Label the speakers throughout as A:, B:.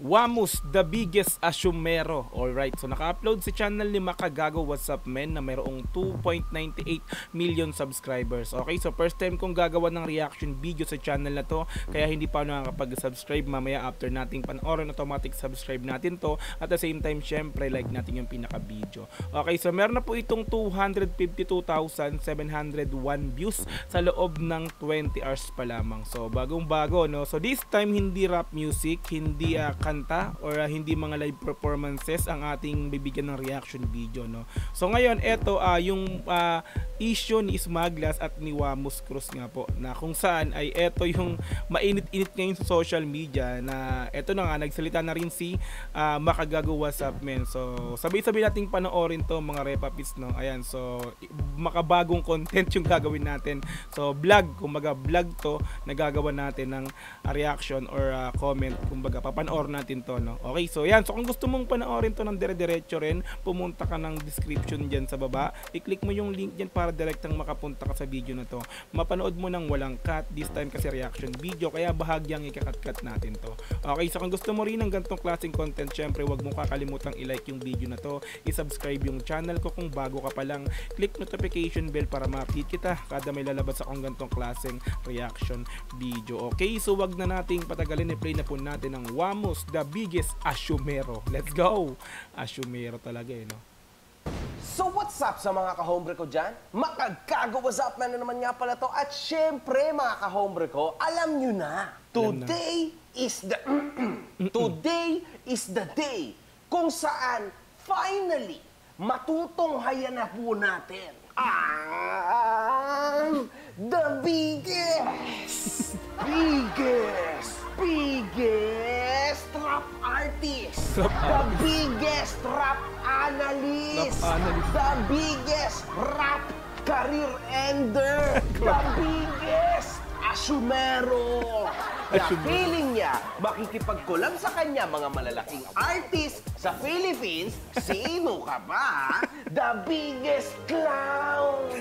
A: Wamus, the biggest asumero. Alright, so naka-upload si channel ni Makagago What's Up Men na mayroong 2.98 million subscribers. Okay, so first time kong gagawa ng reaction video sa channel na to, kaya hindi pa nakakapag-subscribe. Mamaya after nating panoorin, automatic subscribe natin to. At the same time, syempre, like natin yung pinaka-video. Okay, so meron na po itong 252,701 views sa loob ng 20 hours pa lamang. So bagong-bago, no? So this time, hindi rap music, hindi kanta or hindi mga live performances ang ating bibigyan ng reaction video, no. So ngayon eto yung issue ni Smaglas at ni Wamus Cruz nga po, na kung saan ay eto yung mainit-init ngayon sa social media, na eto na nga nagsalita na rin si Makagago What's Up Men. So sabay-sabay nating panoorin to mga repapits, no. Ayan, so makabagong content yung gagawin natin. So vlog, kumbaga vlog to, nagagawa natin ng reaction or comment, kumbaga panoorin natin to, no. Okay, so yan. So kung gusto mong panoorin to ng dire-diretso rin, pumunta ka ng description dyan sa baba, i-click mo yung link dyan para direktang makapunta ka sa video na to. Mapanood mo ng walang cut, this time kasi reaction video, kaya bahagyang ikakat-cut natin to. Okay, so kung gusto mo rin ng ganitong klaseng content, syempre wag mong kakalimutang i-like yung video na to, i-subscribe yung channel ko kung bago ka pa lang, click notification bell para ma-update kita kada may lalabas akong ganitong klaseng reaction video. Okay, so wag na nating patagalin, i-play na po natin ang Wamus, the biggest asumero. Let's go! Asumero talaga, no?
B: So what's up sa mga kahombre ko dyan? Makagago, what's up man na naman nga pala to. At syempre mga kahombre ko, alam nyo na, today is the today is the day kung saan finally matutunghayan na po natin ang the biggest rap artist, the biggest rap analyst, the biggest rap career ender, the biggest asumero. Na feeling niya, makikipag-collab sa kanya mga malalaking artist sa Philippines. Sino ka ba? The biggest clown.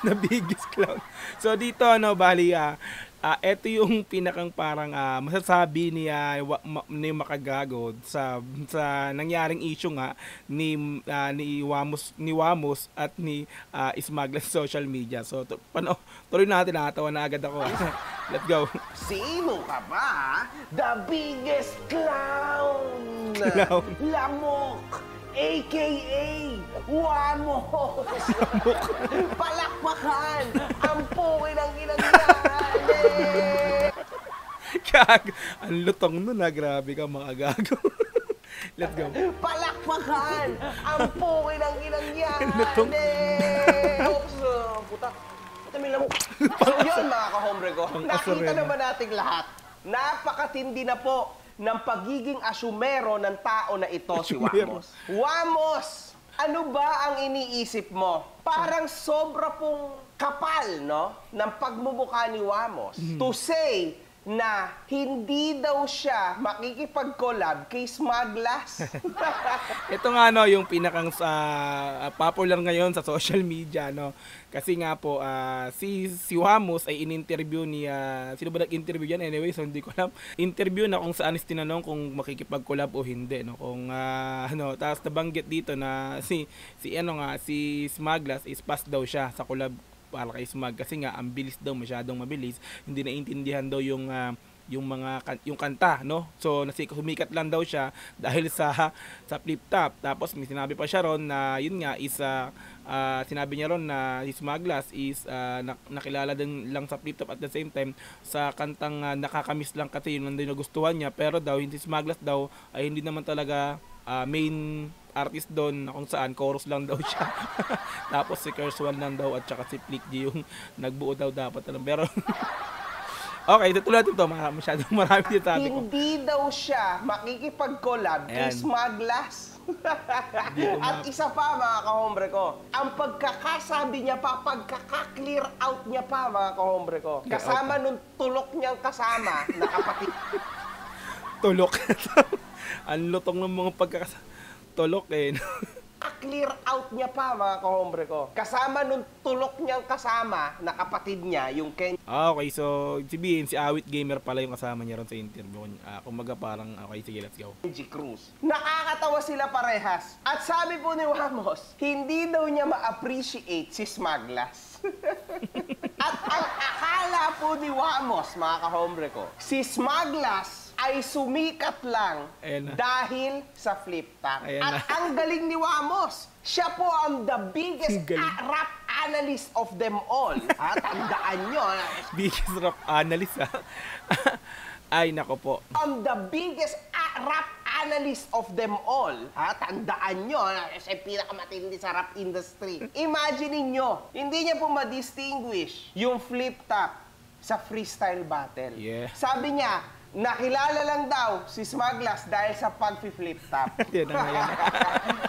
A: The biggest clown. So dito, no, bali, ito yung pinakang parang masasabi ni Makagago sa nangyaring issue nga ni Wamus at ni Smaglas social media. So tuloy natin, nakatawa na agad ako. Let's go.
B: Sino ka ba? The biggest clown. Lamok. AKA Wamus. Palakpakan ang pukin ng inang yan.
A: Ang lutong nun, grabe ka, Makagago. Let's go.
B: Palakpakan ang pukin ng inang yan.
A: Lutong.
B: Oops, puta. Puta, may lamok. So yun mga kahombre ko, nakita naman nating lahat. Napakatindi na po ng pagiging asumero ng tao na ito, si Wamus. Wamus, ano ba ang iniisip mo? Parang sobra pong kapal, no, ng pagmumukha ni Wamus to say na hindi daw siya makikipag-collab kay Smaglas.
A: Ito nga, no, yung pinakang popular ngayon sa social media, no. Kasi nga po si Wamus ay in-interview ni sino ba nag-interview yan anyway, so hindi ko alam. Interview na kung saan is tinanong kung makikipag-collab o hindi, no. Kung tapos nabanggit dito na si Smaglas is pass daw siya sa collab para kay Smag, kasi nga ang bilis daw, masyadong mabilis, hindi naintindihan daw yung kanta, no. So sumikat lang daw siya dahil sa flip top. Tapos may sinabi pa siya ron na yun nga is sinabi niya ron na si Smaglas is nakilala din lang sa flip top, at the same time sa kantang nakakamiss lang kasi yun lang din nagustuhan niya, pero daw hindi Smaglas daw ay hindi naman talaga main artist doon, na kung saan chorus lang daw siya. Tapos si Kerswan lang daw at saka si Flick G yung nagbuo daw dapat alam. Pero okay, tutuloy natin ito. Masyadong marami din sabi ko.
B: Hindi daw siya makikipag-collab kay Smaglas. At isa pa mga kahombre ko, ang pagkakasabi niya pa, pagkaka-clear out niya pa mga kahombre ko, kasama nung tulok niyang kasama na kapatid.
A: Tulok. Ang lutong ng mga tulok, eh.
B: clear out niya pa, mga kahombre ko. Kasama nung tulok niyang kasama na kapatid niya, yung Ken
A: Okay, so sabihin si Awit Gamer pala yung kasama niya ron sa interview. Kumaga parang okay, sige, let's go.
B: G. Cruz. Nakakatawa sila parehas. At sabi po ni Wamos, hindi daw niya ma-appreciate si Smaglas. At ang akala po ni Wamos, mga kahombre ko, si Smaglas ay sumikat lang
A: Ayan na.
B: dahil sa flip top.
A: Ayan
B: At
A: na.
B: ang galing ni Wamos, siya po ang the biggest
A: Ang galing.
B: rap analyst of them all. Tandaan nyo,
A: Biggest rap analyst ha. Ay, nako po.
B: I'm the biggest rap analyst of them all. Tandaan nyo, siya yung pinakamatindi sa rap industry. Imagine nyo, hindi niya po ma-distinguish yung flip top sa freestyle battle.
A: Yeah.
B: Sabi niya, nakilala lang daw si Smaglas dahil sa pag-flip top.
A: Yan na, yan na.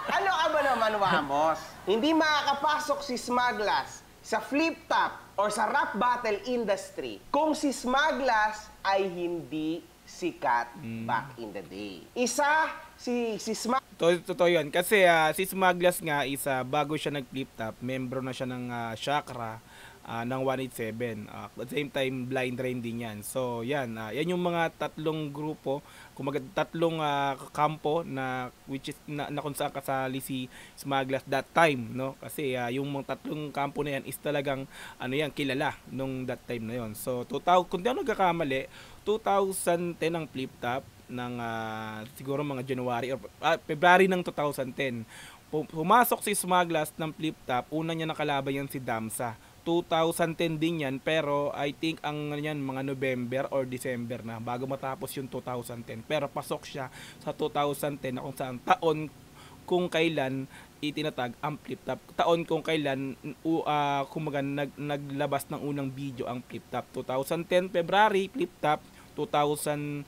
B: Ano ka ba naman, Wamos? Hindi makakapasok si Smaglas sa flip top or sa rap battle industry kung si Smaglas ay hindi sikat back in the day. Isa, si Smaglas
A: Totoo yun. Kasi si Smaglas nga bago siya nag-flip top, membro na siya ng Chakra ng 187. At the same time, Blind Rain din yan. So, yan. Yan yung mga tatlong grupo, kumaga tatlong kampo na which is na kung saan kasali si Smaglas that time, no? Kasi yung mga tatlong kampo na yan is talagang kilala nung that time na yon. So, kung di ako nagkakamali, 2010 ang flip top ng siguro mga January or February ng 2010. Pumasok si Smaglas ng flip top, una niya nakalaban yan si Damsa. 2010 din yan, pero I think ang yan mga November or December na bago matapos yung 2010. Pero pasok siya sa 2010 na kung saan taon kung kailan itinatag ang flip top. Taon kung kailan naglabas ng unang video ang flip top. 2010 February flip top, 2010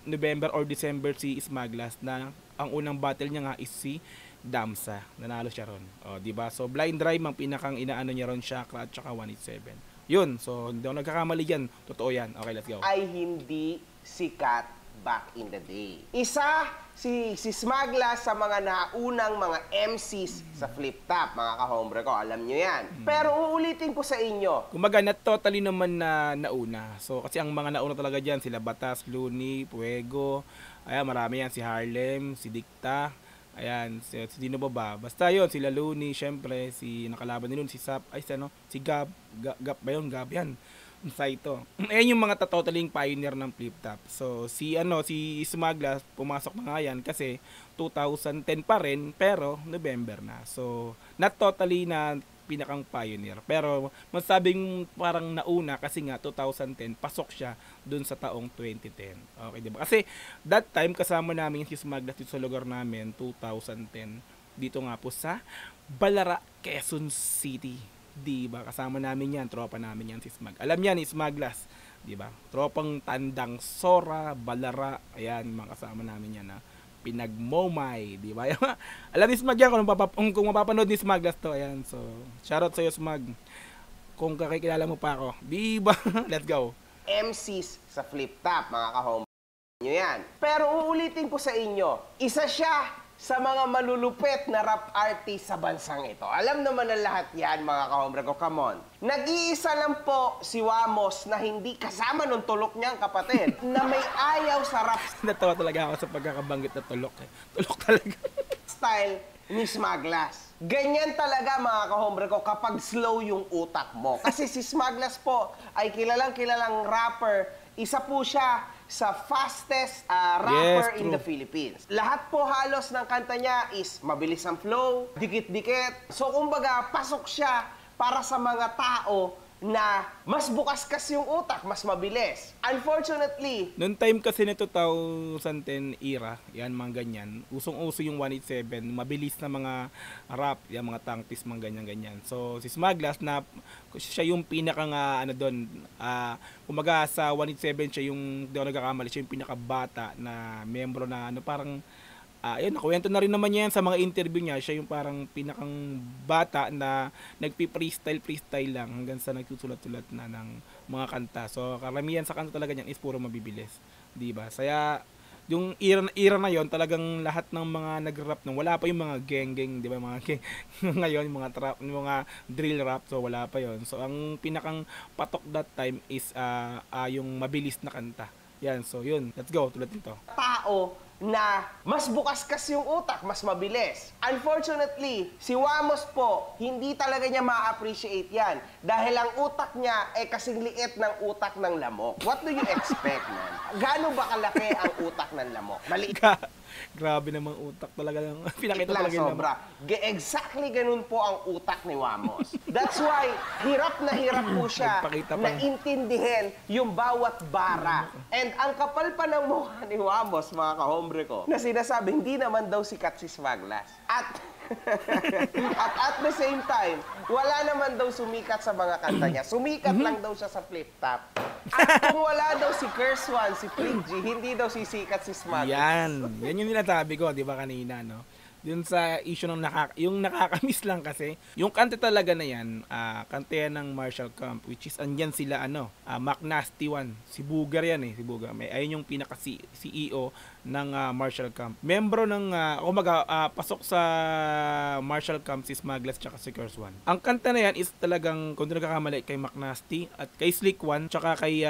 A: November or December si Smaglas na ang unang battle niya nga is si Damsa. Nanalo siya ron. O, diba? So, Blind Drive ang pinakang inaano niya ron, Chakra at saka 187. Yun. So, hindi ako nagkakamali yan. Totoo yan. Okay, let's go.
B: ay hindi sikat back in the day. Isa, si Smaglas sa mga naunang mga MCs sa flip top, mga kahombre ko. Alam nyo yan. Pero uulitin ko sa inyo,
A: Kumaga, not totally naman na nauna. So, kasi ang mga nauna talaga dyan, sila Batas, Looney, Fuego, ayan, marami yan. Si Harlem, si Dicta, ayan, si Dino Baba. Basta yun, sila Looney, syempre, si nakalaban nila, si Sap, si Gab ba yun? Gab yan. Saito. Ayan yung mga totaling pioneer ng flip top. So, si Smaglas, pumasok na nga yan kasi 2010 pa rin, pero November na. So, not totally na pinakang pioneer. Pero, masabing parang nauna kasi nga 2010, pasok siya dun sa taong 2010. Okay, diba? Kasi, that time, kasama namin si Smaglas dito sa lugar namin, 2010, dito nga po sa Balara, Quezon City. Diba? Kasama namin yan, tropa namin yan si Smag. Alam yan, ni Smaglas. Diba? Tropang Tandang Sora, Balara, ayan, mga kasama namin yan na pinagmomay, di ba? Alam ni Smag yan kung mapapanood ni Smaglas to, ayan. So, shoutout sa iyo, Smag. Kung kakikilala mo pa ako, di ba? Let's go.
B: MCs sa flip top, mga kahombre nyo yan. Pero uulitin ko sa inyo, isa siya sa mga malulupet na rap artist sa bansang ito. Alam naman ng lahat yan, mga kahombre ko. Come on. Nag-iisa lang po si Wamos na hindi kasama nung tulok niyang kapatid na may ayaw sa rap
A: Natawa talaga ako sa pagkakabanggit na tulok. Tulok talaga.
B: style ni Smaglas. Ganyan talaga, mga kahombre ko, kapag slow yung utak mo. Kasi si Smaglas po ay kilalang rapper. Isa po siya sa fastest rapper
A: Yes,
B: in
A: true.
B: the Philippines. Lahat po halos ng kanta niya is mabilis ang flow, dikit-dikit. So, kumbaga, pasok siya para sa mga tao na mas bukas kasi yung utak, mas mabilis. Unfortunately,
A: Noong time kasi na 2010 era, yan mga ganyan, usong-uso yung 187, mabilis na mga rap, yan mga tangtis, mga ganyan-ganyan. So, si Smaglas na siya yung pinakang doon, kumaga sa 187 siya yung, di ako nagkakamali, siya yung pinakabata na membro na parang ayun, nakuwento na rin naman niya yan sa mga interview niya. Siya yung parang pinakang bata na nagpi-freestyle lang hanggang sa nagsusulat-sulat na ng mga kanta. So, karamihan sa kanta talaga niyan is puro mabibilis. Diba? Saya, yung era na yon talagang lahat ng mga nag-rap nung wala pa yung mga geng-geng, di ba, mga geng ngayon, mga trap, mga drill rap, so wala pa yon. So ang pinakang patok that time is yung mabilis na kanta. Yan, so yun, let's go, tulad nito.
B: Tao na mas bukas kasi yung utak, mas mabilis. Unfortunately, si Wamos po, hindi talaga niya ma-appreciate yan. Dahil ang utak niya ay kasing liit ng utak ng lamok. What do you expect, man? Gaano ba kalaki ang utak ng lamok? Maliit
A: Grabe namang utak talaga lang. Pinakita
B: lang
A: talaga yung
B: sobra. Exactly ganun po ang utak ni Wamos. That's why, hirap na hirap po siya
A: Nagpakita pa.
B: na intindihin yung bawat bara. And ang kapal pa ng mukha ni Wamos, mga kahombre ko, na sinasabi, hindi naman daw sikat si Smaglas. At the same time, wala naman daw sumikat sa mga kanta niya. Sumikat lang daw siya sa flip top. At kung wala daw si Curse One, si Flick G, hindi daw sisikat si Smaglas.
A: Yan yung nilatabi ko, di ba, kanina, no? Dun sa issue ng yung nakakamiss lang kasi, yung kante talaga na yan, kante yan ng Marshall Camp, which is, andyan sila, Mac Nasty One, si Booger yan si Booger. Ayun yung pinaka-CEO ng Marshall Camp. Membro ng, pasok sa Marshall Camp si Smaglas tsaka si Curse One. Ang kanta na yan is talagang, kung di nagkakamali, kay Mac Nasty at kay Slick One, tsaka kay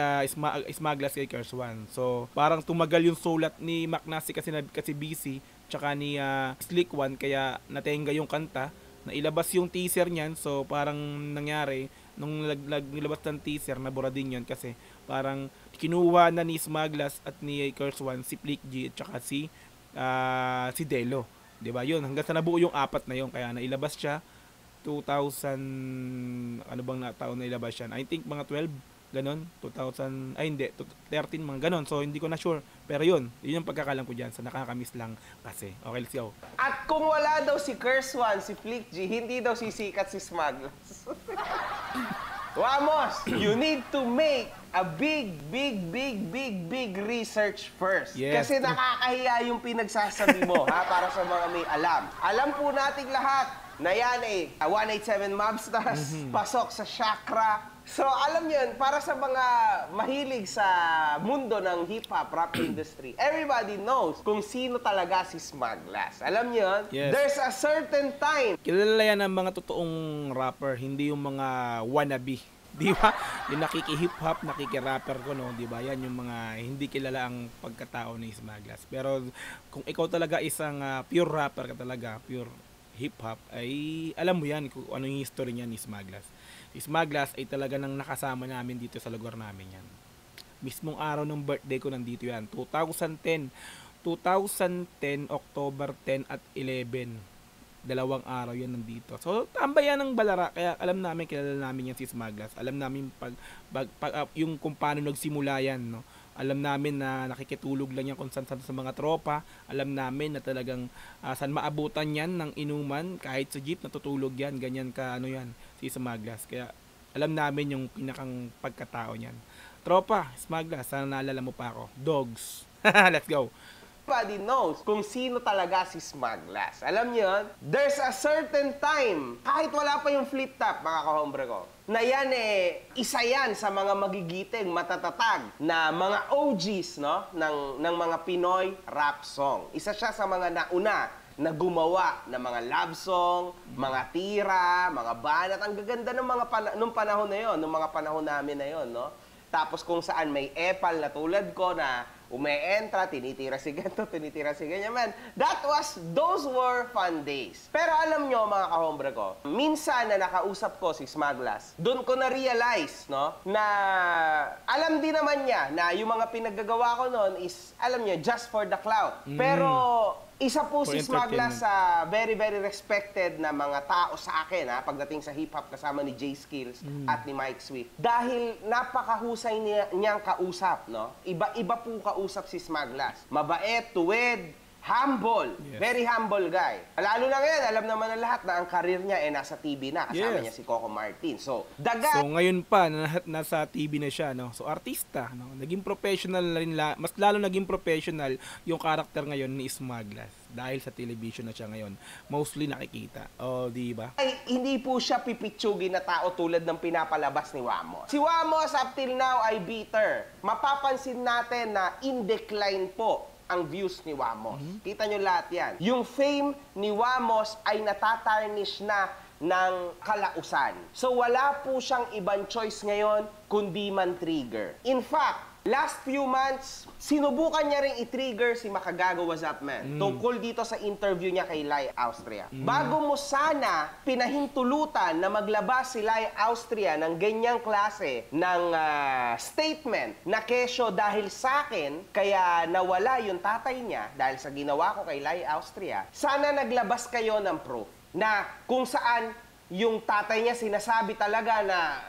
A: Smaglas kay Curse One. So, parang tumagal yung sulat ni Mac Nasty kasi busy, tsaka ni Slick One, kaya natenga yung kanta, na ilabas yung teaser niyan. So parang nangyari nung nilabas ng teaser, nabura din yun kasi parang kinuha na ni Smaglas at ni Curse One si Flick G at tsaka si Delo, 'di ba? Yun, hanggang sa nabuo yung apat na yun, kaya nailabas siya 2000, ano bang taon na ilabas siya? I think mga 12, ganon, 2000, ay hindi, 13, mga ganon. So hindi ko na sure, pero yun yung pagkakalam ko dyan, so nakakamiss lang kasi. Okay, let's go.
B: At kung wala daw si Curse One, si Flick G, hindi daw sisikat si Smaglas. Wamos, you need to make a big research first.
A: Yes.
B: Kasi nakakahiya yung pinagsasabi mo, ha, para sa mga may alam. Alam po nating lahat na yan 187 Mobsters, pasok sa chakra. So, alam yun, para sa mga mahilig sa mundo ng hip-hop, rap industry, everybody knows kung sino talaga si Smaglas. Alam nyo yun?
A: Yes.
B: There's a certain time.
A: Kilala yan ng mga totoong rapper, hindi yung mga wannabe. Di ba? Yung nakiki-hip-hop, nakiki-rapper ko, no? Di ba? Yan yung mga hindi kilala ang pagkatao ni Smaglas. Pero kung ikaw talaga isang pure rapper ka talaga, pure hip-hop, ay alam mo yan kung ano yung history niya ni Smaglas. Si Smaglas ay talaga nang nakasama namin dito sa lugar namin yan. Mismong araw ng birthday ko nandito yan. 2010, October 10 at 11. Dalawang araw yan nandito. So, tambayan ng Balara. Kaya alam namin, kilala namin yan si Smaglas. Alam namin yung kung paano nagsimula yan, no? Alam namin na nakikitulog lang yan kung saan sa mga tropa. Alam namin na talagang saan maabutan yan ng inuman. Kahit sa jeep, natutulog yan. Ganyan ka, yan, si Smaglas. Kaya alam namin yung pinakang pagkatao niyan. Tropa, Smaglas, sana naalala mo pa ako. Dogs. Let's go.
B: Everybody knows kung sino talaga si Smaglas. Alam niyo yun? There's a certain time, kahit wala pa yung flip top, mga kahombre ko, na yan isa yan sa mga magigiting, matatatag na mga OGs, no? ng mga Pinoy rap song. Isa siya sa mga nauna na gumawa ng mga love song, mga tira, mga banat. Ang gaganda ng mga nung panahon na yon, nung mga panahon namin na yon, no? Tapos kung saan may epal na tulad ko na ume-entra, tinitira si ganito, tinitira si ganyan. Man, those were fun days. Pero alam nyo, mga kahombre ko, minsan na nakausap ko si Smaglas, doon ko na-realize, no, na alam din naman niya na yung mga pinaggagawa ko noon is, alam nyo, just for the clout. Pero isa po si Smaglas sa very respected na mga tao sa akin, ha, pagdating sa hip-hop kasama ni J Skills at ni Mike Swift. Dahil napakahusay niyang kausap, no? Iba po kausap si Smaglas. Mabait, tuwid, humble.
A: Yes.
B: Very humble guy. Lalo na ngayon, alam naman ng lahat na ang karir niya nasa TV na. Kasama niya si Coco Martin. So,
A: So ngayon pa, nasa TV na siya, no? So artista, no? Naging professional na rin, mas lalo naging professional yung karakter ngayon ni Smaglas. Dahil sa television na siya ngayon, mostly nakikita. O, di ba?
B: Ay, hindi po siya pipitsugin na tao tulad ng pinapalabas ni Wamos. Si Wamos up till now ay bitter. Mapapansin natin na in decline po ang views ni Wamos. Kita nyo lahat yan. Yung fame ni Wamos ay natatarnish na ng kalausan. So wala po siyang ibang choice ngayon kundi man-trigger. In fact, last few months, sinubukan niya rin i-trigger si Makagago What's Up Man tungkol dito sa interview niya kay Lai Austria. Bago mo sana pinahintulutan na maglabas si Lai Austria ng ganyang klase ng statement na kesyo dahil sa akin, kaya nawala yung tatay niya dahil sa ginawa ko kay Lai Austria, sana naglabas kayo ng proof na kung saan yung tatay niya sinasabi talaga na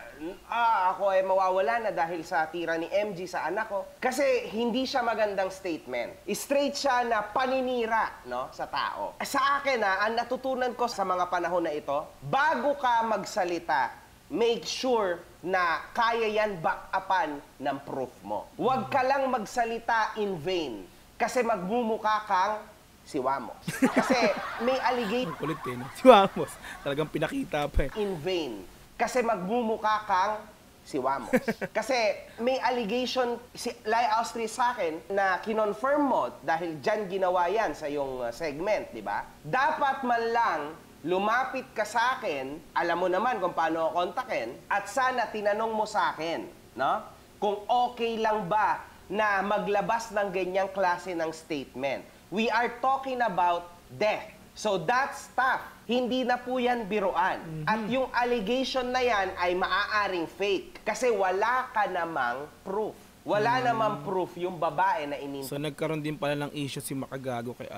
B: ako ay mawawala na dahil sa tira ni MG sa anak ko. Kasi hindi siya magandang statement. Straight siya na paninira, no, sa tao. Sa akin, ang natutunan ko sa mga panahon na ito, bago ka magsalita, make sure na kaya yan back-upan ng proof mo. Huwag ka lang magsalita in vain. Kasi magmumukha kang si Wamos. Kasi may allegation
A: Kulit eh, no? Si Wamos. Talagang pinakita pa eh.
B: in vain. Kasi magmumukha kang si Wamos. Kasi may allegation si Lai Austria sa akin na kinonfirm mo dahil dyan ginawa yan sa yung segment, di ba? Dapat man lang lumapit ka sa akin, alam mo naman kung paano ako kontakin, at sana tinanong mo sa akin, no? Kung okay lang ba na maglabas ng ganyang klase ng statement. We are talking about death. So that stuff, hindi na po yan biruan. At yung allegation na yan ay maaaring fake. Kasi wala ka namang proof. Wala namang proof yung babae na
A: So nagkaroon din pala ng issue si Makagago kay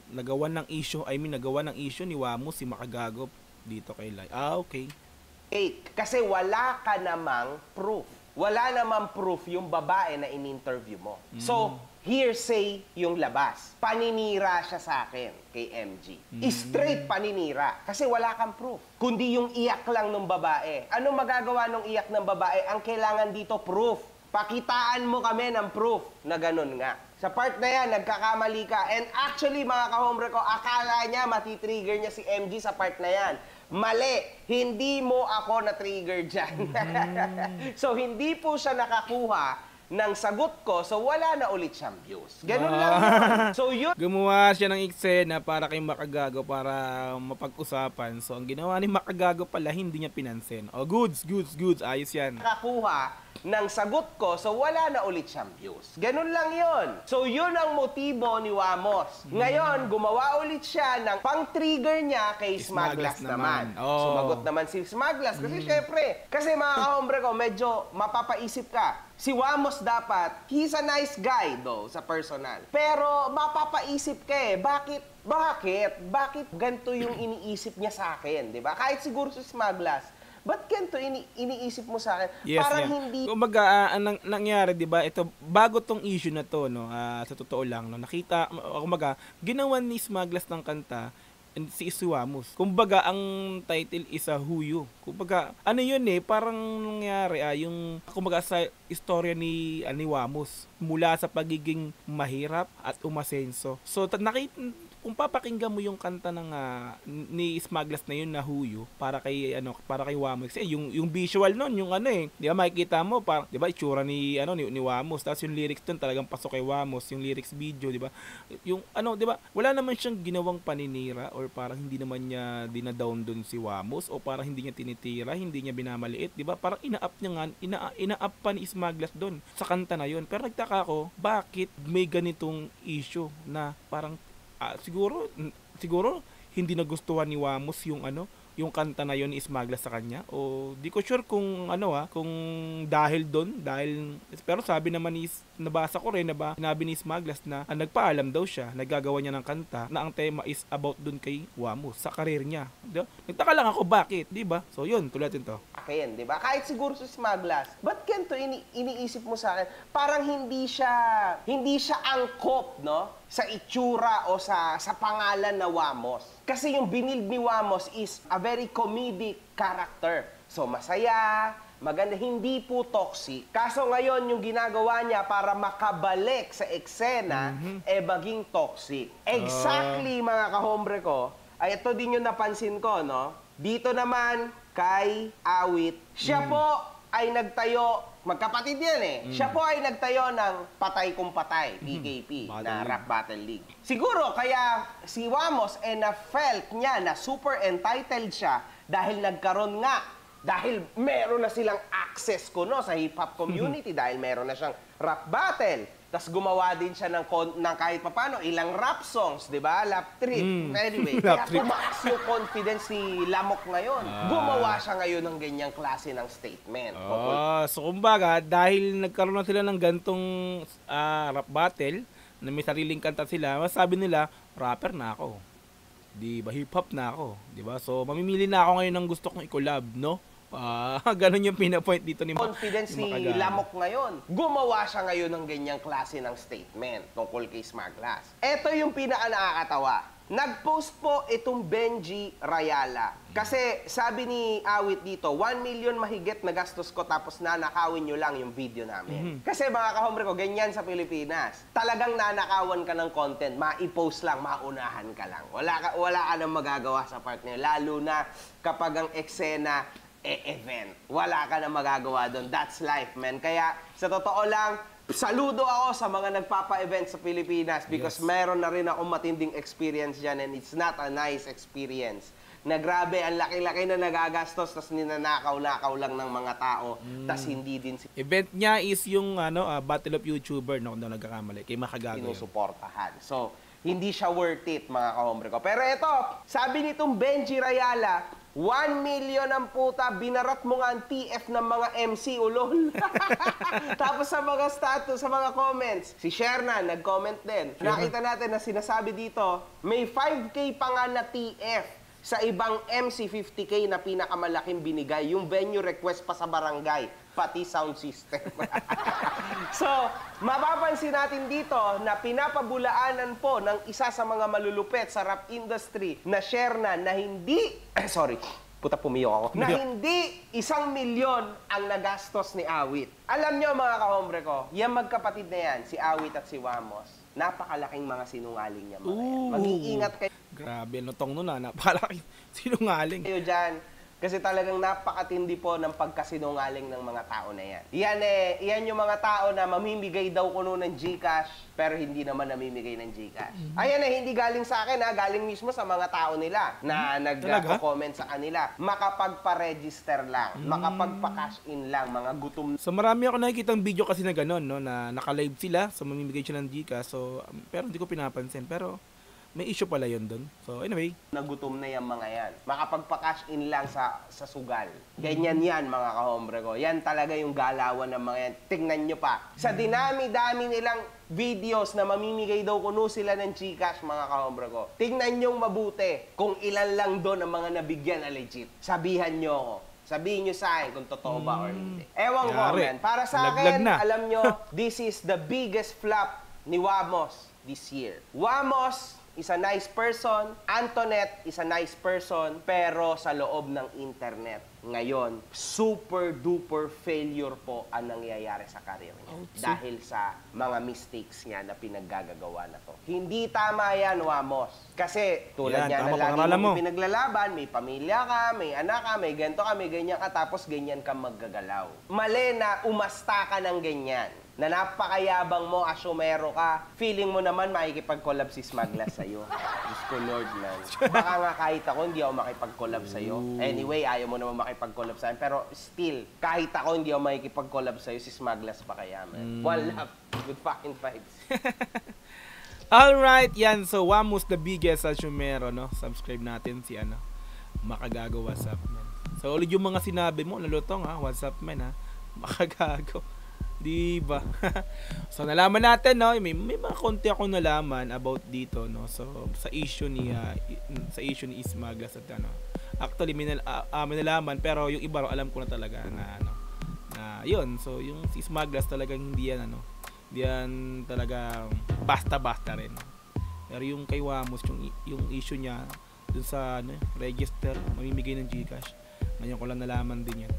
A: nagawan ng issue ni Wamos si Makagago dito kay Lai. Okay.
B: fake. Kasi wala ka namang proof. Wala namang proof yung babae na in-interview mo. So, hearsay yung labas. Paninira siya sa akin kay MG. Straight paninira. Kasi wala kang proof. Kundi yung iyak lang ng babae. Anong magagawa ng iyak ng babae? Ang kailangan dito, proof. Pakitaan mo kami ng proof na ganun nga. Sa part na yan, nagkakamali ka. And actually, mga kahombre ko, akala niya matitrigger niya si MG sa part na yan. Mali. Hindi mo ako na-trigger dyan. So, hindi po siya nakakuha ng sagot ko, so wala na ulit siyang views. Ganun lang yun. So, yun.
A: Gumawa siya ng eksena para kay Makagago para mapag-usapan. So, ang ginawa ni Makagago pala, hindi niya pinansin. Oh, goods. Ayos yan.
B: Nakakuha ng sagot ko, so wala na ulit siyang views. Ganun lang yun. So, yun ang motibo ni Wamos. Ngayon, gumawa ulit siya ng pang-trigger niya kay Smaglas naman.
A: Oh.
B: Sumagot naman si Smaglas. Kasi syempre, kasi mga kahombre ko, medyo mapapaisip ka. Si Wamos dapat, he's a nice guy though, sa personal. Pero mapapaisip ka eh, bakit ganito yung iniisip niya sa akin, di ba? Kahit siguro si Smaglas, ba't ganito iniisip mo sa akin?
A: Yes,
B: Parang
A: yeah.
B: hindi...
A: Kumbaga, nangyari, di ba, ito, bago tong issue na to, no, sa totoo lang, no, nakita, kumbaga, ginawa ni Smaglas ng kanta, si Wamos. Kumbaga, ang title is a Huyo. Kumbaga, ano yun eh, parang nangyari, yung, kumbaga, sa istorya ni Wamos, mula sa pagiging mahirap at umasenso. So, kung papakinggan mo yung kanta ng ni Smaglas na yun na Huyo para kay Wamos, kasi yung visual noon, yung di ba makikita mo parang, di ba, itsura ni Wamos, tapos yung lyrics doon talagang pasok kay Wamos, yung lyrics video, di ba? Yung di ba? Wala naman siyang ginawang paninira or parang hindi naman niya dinadown doon si Wamos o parang hindi niya tinitira, hindi niya binamaliit, di ba? Parang ina-up pa ni Smaglas doon sa kanta na yun. Pero nagtaka ako, bakit may ganitong issue na parang siguro hindi nagustuhan ni Wamos yung kanta na yon ni Smaglas sa kanya, o di ko sure kung kung dahil pero sabi naman nabasa ko rin na ba sinabi ni Smaglas na nagpaalam daw siya, naggagawa niya ng kanta na ang tema is about dun kay Wamos sa career niya. Diba? Nagtaka lang ako bakit, di ba? So yun, tulatin to.
B: Akin, di ba? Kahit siguro si Smaglas, ba't ganito iniisip mo sa akin? Parang hindi siya angkop, no? Sa itsura o sa pangalan na Wamos. Kasi yung binild ni Wamos is a very comedic character. So masaya, maganda, hindi po toxic. Kaso ngayon, yung ginagawa niya para makabalik sa eksena, maging toxic. Exactly, mga kahombre ko, ay ito din yung napansin ko, no? Dito naman, kay Awit, siya po ay nagtayo, magkapatid yan eh. Siya po ay nagtayo ng Patay Kung Patay, PKP, na Rap Battle League. Siguro, kaya si Wamos na-felt niya na super entitled siya dahil nagkaroon nga, dahil meron na silang access sa hip-hop community, dahil meron na siyang rap battle. Tapos gumawa din siya ng kahit papano, ilang rap songs, di ba? Lap trip. Anyway, kaya tumaas yung confidence ni Lamok ngayon. Gumawa siya ngayon ng ganyang klase ng statement.
A: So kumbaga, dahil nagkaroon na sila ng gantong rap battle, na may sariling kanta sila, masabi nila, rapper na ako. Di ba? Hip-hop na ako. Di ba? So mamimili na ako ngayon ng gusto kong i-collab, no? Ganun yung pinapoint dito ni
B: confidence ni Lamok ngayon. Gumawa siya ngayon ng ganyang klase ng statement tungkol kay Smaglas. Ito yung pinaka nakakatawa. Nag-post po itong Benji Rayala. Kasi sabi ni Awit dito, 1 million mahigit na gastos ko tapos nanakawin nyo lang yung video namin. Kasi mga kahombre ko, ganyan sa Pilipinas. Talagang nanakawan ka ng content, ma-i-post lang, maunahan ka lang. Wala ka nang magagawa sa part nyo. Lalo na kapag ang eksena event. Wala ka na magagawa doon. That's life, man. Kaya, sa totoo lang, saludo ako sa mga nagpapa-event sa Pilipinas because meron na rin akong matinding experience dyan and it's not a nice experience. Na grabe, ang laki-laki na nagagastos tas ninanakaw-nakaw lang ng mga tao tas hindi din
A: event niya is yung Battle of YouTuber, no, kung nagkakamali, kay Makagago.
B: Sinusuportahan. So, hindi siya worth it, mga kahombre ko. Pero ito, sabi nitong Benji Rayala, 1 million ang puta, binarat mo nga ang TF ng mga MC, ulol. Tapos sa mga status, sa mga comments, si Shernan nag-comment din. Nakita natin na sinasabi dito, may 5K pa nga na TF sa ibang MC 50K na pinakamalaking binigay. Yung venue request pa sa barangay, pati sound system. So, mapapansin natin dito na pinapabulaanan po ng isa sa mga malulupet sa rap industry na Shernan na hindi, pumiyok ako, na hindi 1 milyon ang nagastos ni Awit. Alam nyo mga kahombre ko, yung magkapatid na yan, si Awit at si Wamos, napakalaking mga sinungaling niya mga yan. Mag-iingat kayo.
A: Grabe, nutong nun napakalaking sinungaling.
B: Kayo dyan, kasi talagang napakatindi po ng pagkasinungaling ng mga tao na yan. Yan yung mga tao na mamimigay daw kuno ng GCash, pero hindi naman namimigay ng GCash. Ayan hindi galing sa akin galing mismo sa mga tao nila na nag-comment sa kanila. Makapagpa-register lang, makapagpa-cash in lang, mga gutom.
A: So marami ako nakikitang video kasi na gano'n, no, na naka-live sila, so mamimigay siya ng GCash, so pero hindi ko pinapansin, pero may issue pala yun doon. So anyway,
B: nagutom na yung mga yan. Makapagpa-cash in lang sa sugal. Ganyan yan mga kahombre ko. Yan talaga yung galawan ng mga yan. Tingnan nyo pa. Sa dinami-dami nilang videos na mamimigay daw kuno sila ng GCash mga kahombre ko. Tingnan nyo mabuti kung ilan lang doon ang mga nabigyan na legit. Sabihan nyo ako. Sabihin nyo sa akin kung totoo ba or hindi. Ewan ko, man. Para sa akin, alam nyo, this is the biggest flop ni Wamos this year. Wamos is a nice person, Antoinette is a nice person, pero sa loob ng internet, ngayon, super duper failure po ang nangyayari sa career niya. Dahil sa mga mistakes niya na pinaggagawa na to. Hindi tama yan, Wamos. Kasi tulad niya na lagi mo pinaglalaban, may pamilya ka, may anak ka, may ganito ka, may ganyan ka, tapos ganyan ka maggagalaw. Mali na umasta ka ng ganyan. Na napakayabang mo, asyumero ka, feeling mo naman makikipag-collab si Smaglas sa'yo. Diyos ko, Lord, man. Baka nga kahit ako, hindi ako makipag-collab sa'yo. Anyway, ayaw mo naman makipag-collab sa'yo. Pero still, kahit ako, hindi ako makikipag-collab sa'yo, si Smaglas pa kaya, man. One love. Good fucking vibes.
A: Alright, yan. So, Wamos the biggest asyumero, no? Subscribe natin si, Makagago, what's up, man. So, ulit yung mga sinabi mo, nalutong, what's up, man, Makagago. Diba? So nalaman natin, no, may mga konti ako nalaman about dito, no. So sa issue ni Smaglas at actually may nalaman, pero yung iba alam ko na talaga na na yun. So yung si Smaglas talagang hindi yan talaga basta-basta rin. Pero yung kay Wamos, yung issue niya dun sa register, mamimigay ng GCash. Ngayon ko lang nalaman din yan.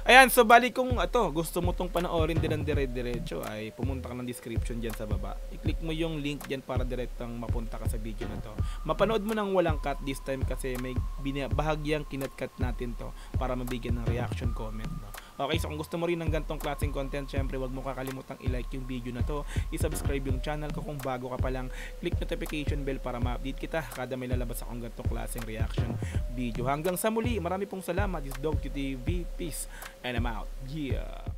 A: Ayan, so balik kung gusto mo tong panoorin din ng dire-diretso ay pumunta ka ng description dyan sa baba. I-click mo yung link dyan para direktang mapunta ka sa video na to. Mapanood mo ng walang cut this time kasi may bahagyang kinat-cut natin to para mabigyan ng reaction comment, no? Okay, so kung gusto mo rin ng gantong klaseng content, syempre wag mo kakalimutang i-like yung video na to, i-subscribe yung channel ko kung bago ka pa lang, click notification bell para ma-update kita kada may lalabas akong gantong klaseng reaction video. Hanggang sa muli, marami pong salamat. This is Dog TV. Peace and I'm out. Yeah.